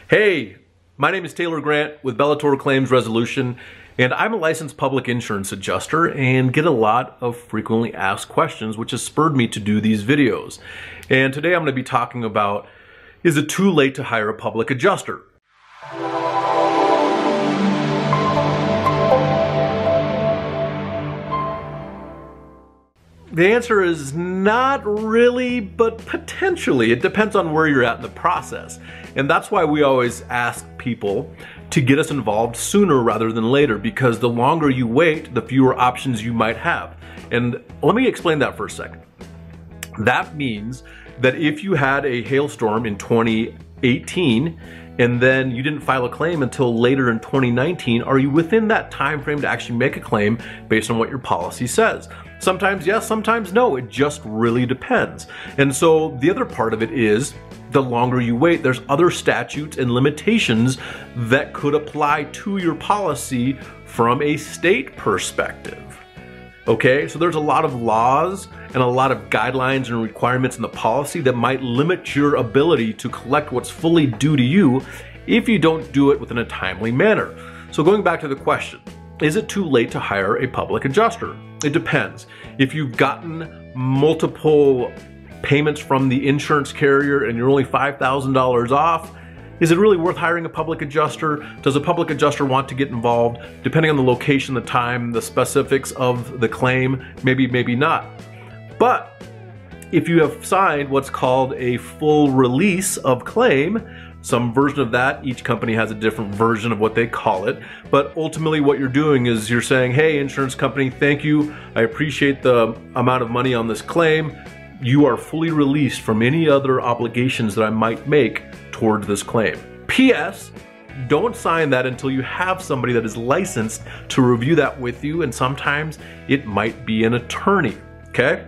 Hey, my name is Taylor Grant with Bellator Claims Resolution, and I'm a licensed public insurance adjuster and get a lot of frequently asked questions, which has spurred me to do these videos. And today I'm going to be talking about, is it too late to hire a public adjuster? The answer is not really, but potentially. It depends on where you're at in the process. And that's why we always ask people to get us involved sooner rather than later, because the longer you wait, the fewer options you might have. And let me explain that for a second. That means that if you had a hailstorm in 2018 and then you didn't file a claim until later in 2019, are you within that time frame to actually make a claim based on what your policy says? Sometimes yes, sometimes no. It just really depends. And so the other part of it is, the longer you wait, there's other statutes and limitations that could apply to your policy from a state perspective. Okay, so there's a lot of laws and a lot of guidelines and requirements in the policy that might limit your ability to collect what's fully due to you if you don't do it within a timely manner. So going back to the question, is it too late to hire a public adjuster? It depends. If you've gotten multiple payments from the insurance carrier and you're only $5,000 off, is it really worth hiring a public adjuster? Does a public adjuster want to get involved? Depending on the location, the time, the specifics of the claim, maybe, maybe not. But if you have signed what's called a full release of claim, some version of that, each company has a different version of what they call it, but ultimately what you're doing is you're saying, hey, insurance company, thank you. I appreciate the amount of money on this claim. You are fully released from any other obligations that I might make towards this claim. P.S. Don't sign that until you have somebody that is licensed to review that with you, and sometimes it might be an attorney, okay?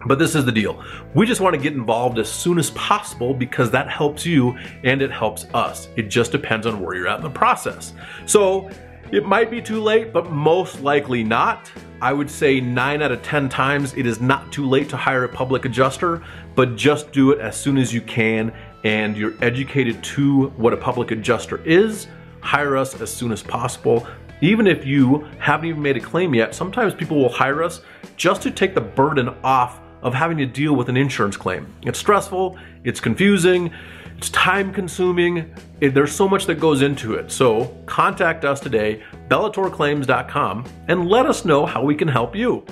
But this is the deal. We just want to get involved as soon as possible because that helps you and it helps us. It just depends on where you're at in the process. So it might be too late, but most likely not. I would say 9 out of 10 times it is not too late to hire a public adjuster, but just do it as soon as you can and you're educated to what a public adjuster is. Hire us as soon as possible. Even if you haven't even made a claim yet, sometimes people will hire us just to take the burden off of having to deal with an insurance claim. It's stressful, it's confusing, it's time consuming, there's so much that goes into it. So contact us today, bellatorclaims.com, and let us know how we can help you.